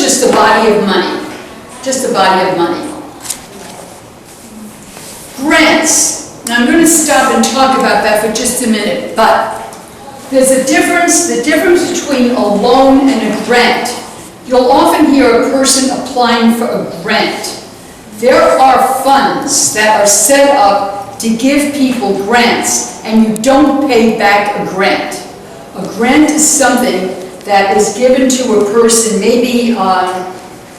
just a body of money. Just a body of money. Grants. Now I'm going to stop and talk about that for just a minute, but there's a difference, the difference between a loan and a grant. You'll often hear a person applying for a grant. There are funds that are set up to give people grants, and you don't pay back a grant. A grant is something that is given to a person, maybe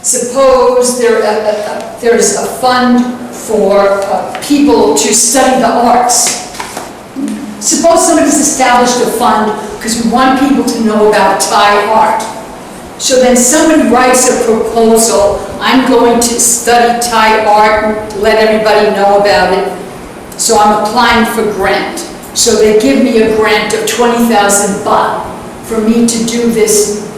suppose there's a fund for people to study the arts. Suppose somebody's established a fund because we want people to know about Thai art. So then somebody writes a proposal, I'm going to study Thai art and let everybody know about it. So I'm applying for grant. So they give me a grant of 20,000 baht for me to do this,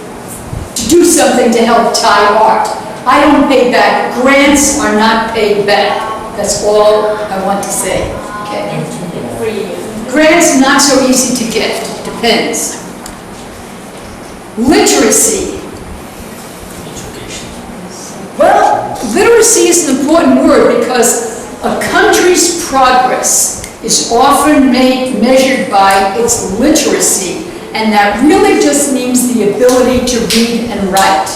to do something to help Thai art. I don't pay back. Grants are not paid back. That's all I want to say. Okay. Grants not so easy to get. Depends. Literacy. Well, literacy is an important word because a country's progress is often measured by its literacy, and that really just means the ability to read and write.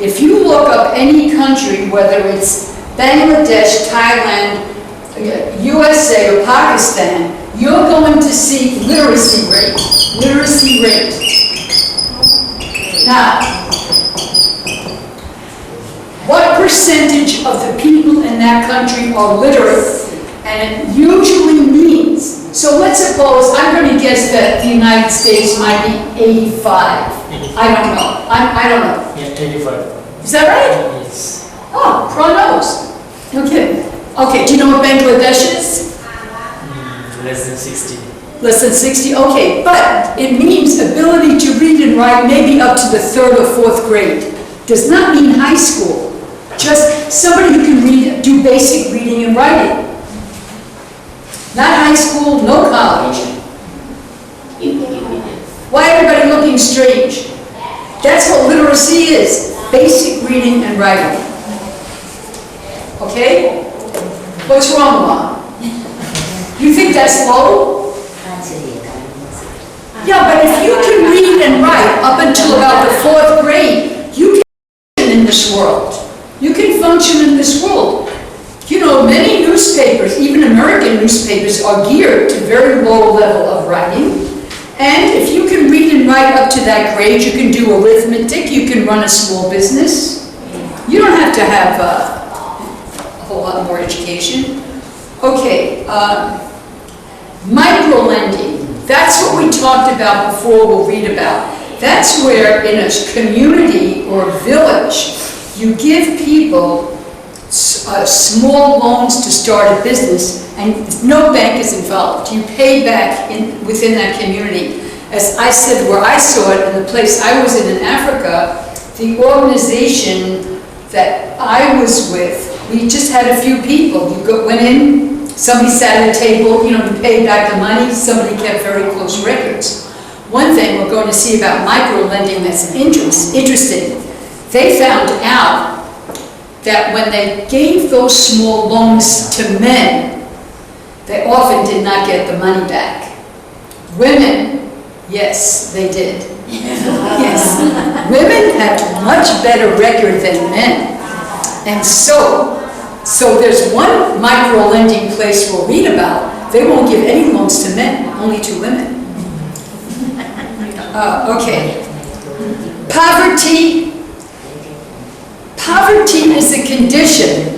If you look up any country, whether it's Bangladesh, Thailand, USA, or Pakistan, you're going to see literacy rate. Literacy rate. Now, what percentage of the people in that country are literate? And it usually means, so let's suppose, I'm going to guess that the United States might be 85. I don't know. I don't know. Yeah, 85. Is that right? Yes. Oh, pronos. No kidding. Okay, do you know what Bangladesh is? Less than 60. Less than 60? Okay, but it means ability to read and write maybe up to the 3rd or 4th grade. Does not mean high school. Just somebody who can read, do basic reading and writing. Not high school, no college. Why everybody looking strange? That's what literacy is. Basic reading and writing. Okay? What's wrong, Mom? You think that's low? Yeah, but if you can read and write up until about the 4th grade, you can function in this world. You can function in this world. You know, many newspapers, even American newspapers, are geared to very low level of writing. And if you can read and write up to that grade, you can do arithmetic, you can run a small business. You don't have to have a whole lot more education. Okay, micro-lending. That's what we talked about before, we'll read about. That's where in a community or village, you give people small loans to start a business, and no bank is involved. You pay back within that community. As I said, where I saw it, in the place I was in Africa, the organization that I was with, we just had a few people. You went in, somebody sat at a table, you paid back the money, somebody kept very close records. One thing we're going to see about micro-lending that's interesting, they found out that when they gave those small loans to men, they often did not get the money back. Women, yes, they did. Yes. Women have much better record than men. And so there's one micro-lending place we'll read about. They won't give any loans to men, only to women. Okay. Poverty. Poverty is a condition.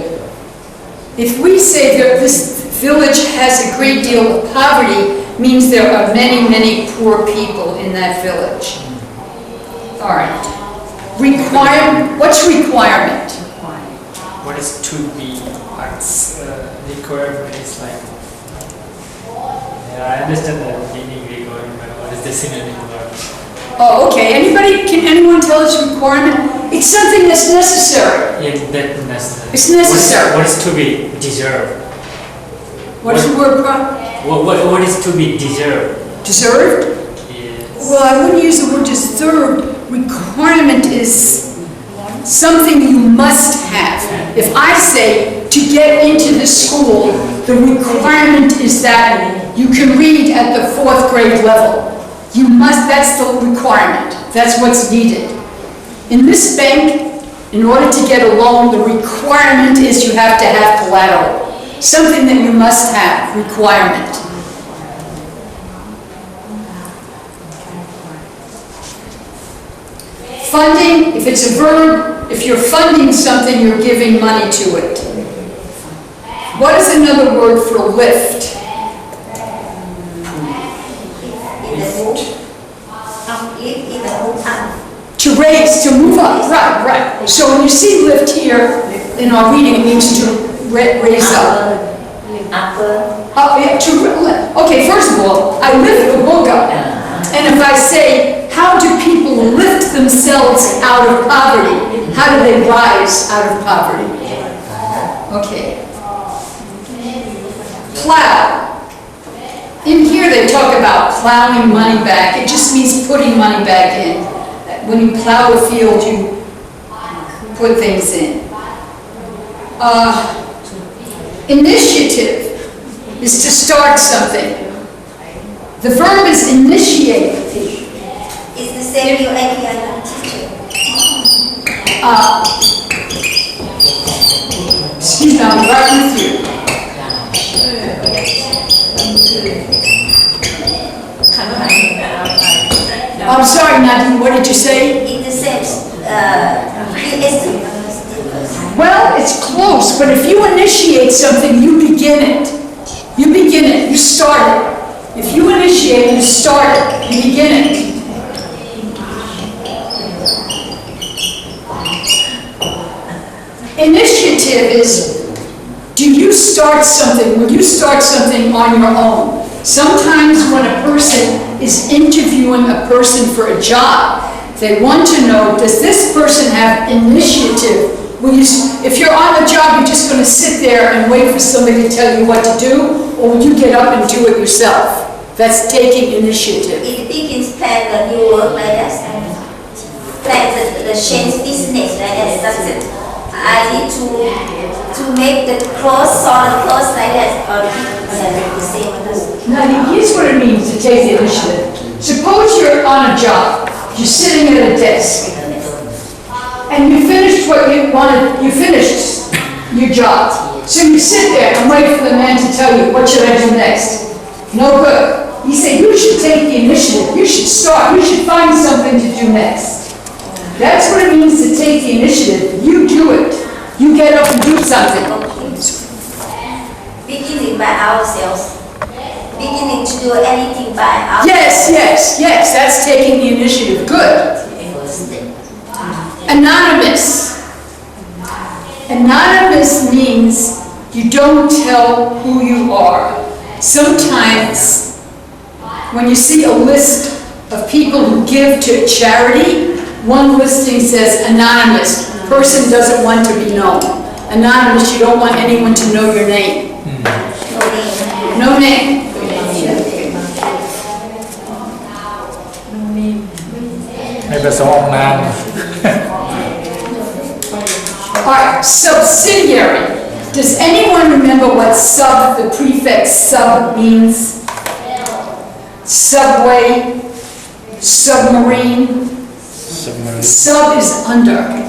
If we say that this village has a great deal of poverty, means there are many, many poor people in that village. All right. Requirement. What's requirement? What is to be? Requirement is like. Yeah, I understand the meaning requirement, but what is the synonym word? Oh, okay. Can anyone tell us requirement? It's something that's necessary. Yeah, that's necessary. It's necessary. What is to be deserved? What is the word? What is to be deserved? Deserved? Yes. Well, I wouldn't use the word deserved. Requirement is something you must have. If I say to get into the school, the requirement is that you can read at the 4th grade level. You must, that's the requirement. That's what's needed. In this bank, in order to get a loan, the requirement is you have to have collateral. Something that you must have, requirement. Funding, if it's a verb, if you're funding something, you're giving money to it. What is another word for lift? To raise, to move up, right. So when you see lift here in our reading, it means to raise up. Okay, first of all, I lift the book up. And if I say, how do people lift themselves out of poverty? How do they rise out of poverty? Okay. Plow. In here they talk about plowing money back. It just means putting money back in. When you plow a field, you put things in. Initiative is to start something. The verb is initiate. It's the same you actually teacher. Excuse me, I'm right with you. I'm sorry, Nadine, what did you say? It's the same. Well, it's close, but if you initiate something, you begin it. You begin it, you start it. If you initiate, you start it, you begin it. Initiative is, do you start something? Will you start something on your own? Sometimes when a person is interviewing a person for a job, they want to know, does this person have initiative? If you're on the job, you're just going to sit there and wait for somebody to tell you what to do, or will you get up and do it yourself? That's taking initiative. It begins plan the new work like that. Plan the change business like that. That's it. I need to make the clothes, sew the clothes like that, or the same. Now, here's what it means to take the initiative. Suppose you're on a job, you're sitting at a desk, and you finished what you wanted, you finished your job. So you sit there and wait for the man to tell you, what should I do next? No good. He said, you should take the initiative, you should start, you should find something to do next. That's what it means to take the initiative. You do it. You get up and do something. Beginning by ourselves. Beginning to do anything by ourselves. Yes, that's taking the initiative. Good. Anonymous. Anonymous means you don't tell who you are. Sometimes when you see a list of people who give to charity, one listing says anonymous. Person doesn't want to be known. Anonymous, you don't want anyone to know your name. No name. Alright, subsidiary. Does anyone remember what sub, the prefix sub means? Subway, submarine. Sub is under.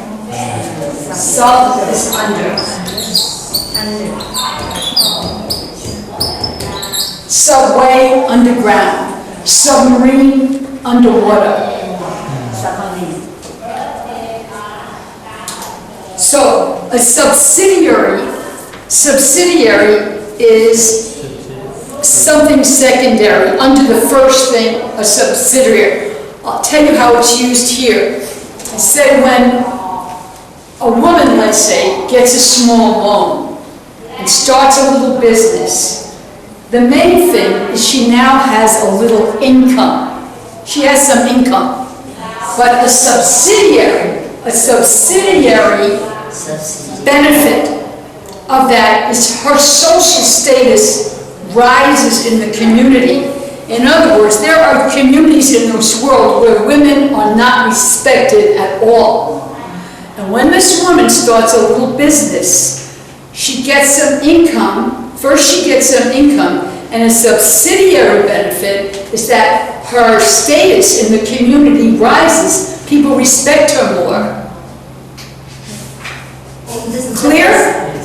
Sub is under. Subway, underground. Submarine, underwater. So, a subsidiary is something secondary, under the first thing, a subsidiary. I'll tell you how it's used here. I said when a woman, let's say, gets a small loan and starts a little business, the main thing is she now has a little income. She has some income. But a subsidiary benefit of that is her social status rises in the community. In other words, there are communities in this world where women are not respected at all. And when this woman starts a little business, she gets some income. First she gets some income, and a subsidiary benefit is that her status in the community rises. People respect her more. Clear?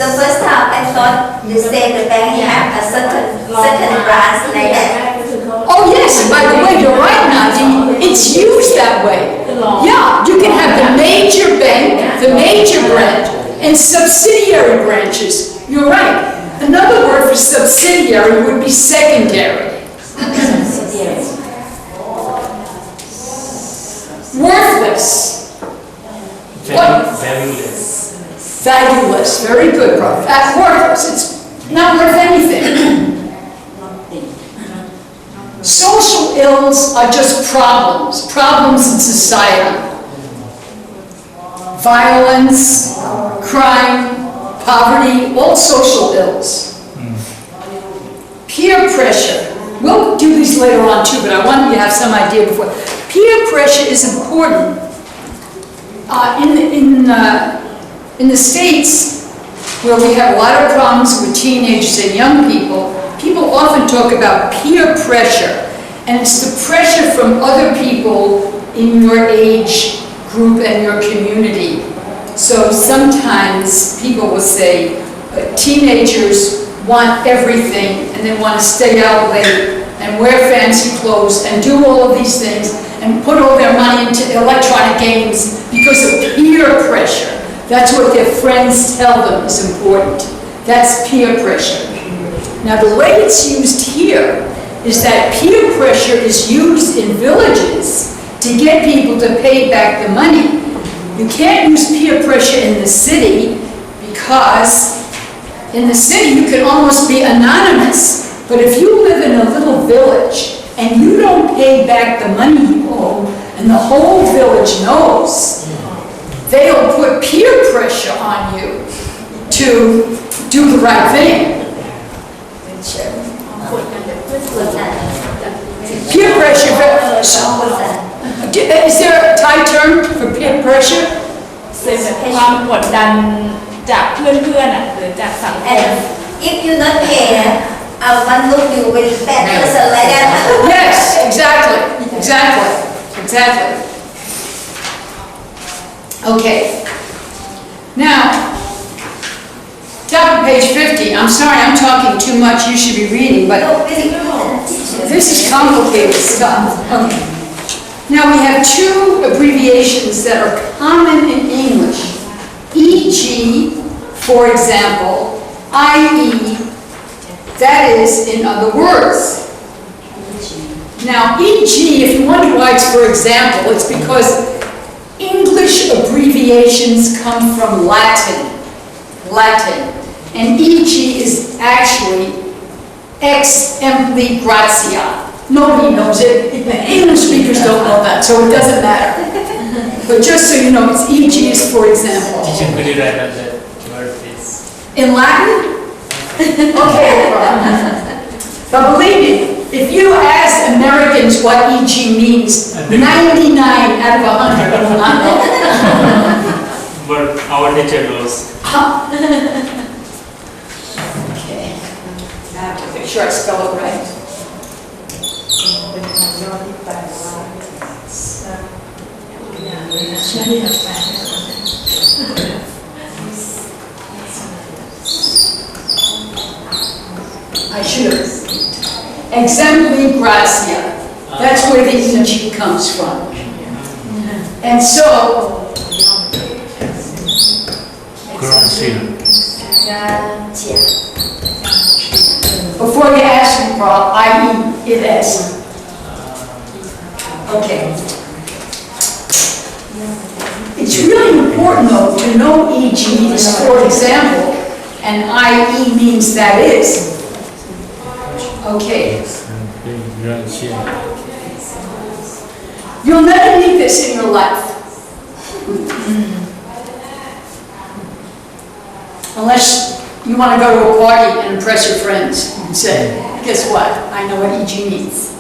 The first time I thought you said the bank have a certain branch like that. Oh yes, by the way, you're right, Nadi. It's used that way. Yeah, you can have the major bank, the major branch, and subsidiary branches. You're right. Another word for subsidiary would be secondary. Worthless. Valueless. Valueless. Very good, bro. Worthless. It's not worth anything. Social ills are just problems in society. Violence, crime, poverty, all social ills. Peer pressure. We'll do these later on too, but I want you to have some idea before. Peer pressure is important. In the States, where we have a lot of problems with teenagers and young people, people often talk about peer pressure, and it's the pressure from other people in your age group and your community. So sometimes people will say teenagers want everything and they want to stay out late and wear fancy clothes and do all of these things and put all their money into electronic games because of peer pressure. That's what their friends tell them is important. That's peer pressure. Now the way it's used here is that peer pressure is used in villages to get people to pay back the money. You can't use peer pressure in the city because in the city you can almost be anonymous. But if you live in a little village and you don't pay back the money you owe and the whole village knows, they'll put peer pressure on you to do the right thing. Peer pressure. Is there a Thai term for peer pressure? ความกดดันจากเพื่อนๆหรือจากสังคม And if you not pay, one look you will bad person like that. Yes, exactly. Okay. Now, top of page 50. I'm sorry, I'm talking too much. You should be reading, but this is complicated stuff. Okay. Now we have two abbreviations that are common in English. E.g., for example, i.e., that is, in other words. Now, e.g., if you wonder why it's for example, it's because English abbreviations come from Latin. And e.g. is actually ex empli gratia. Nobody knows it. English speakers don't know that, so it doesn't matter. But just so you know, it's e.g. is for example. Teacher, could you write down that word, please? In Latin? Okay. But believe me, if you ask Americans what e.g. means, 99 out of 100 will not know. But our teacher knows. Okay. I have to make sure I spell it right. I should have. Exempli gratia. That's where the e.g. comes from. And so, before you ask me, Paul, I.e. it is. Okay. It's really important, though, to know e.g. is for example, and i.e. means that is. Okay. You'll never need this in your life. Unless you want to go to a party and impress your friends and say, guess what? I know what e.g. means.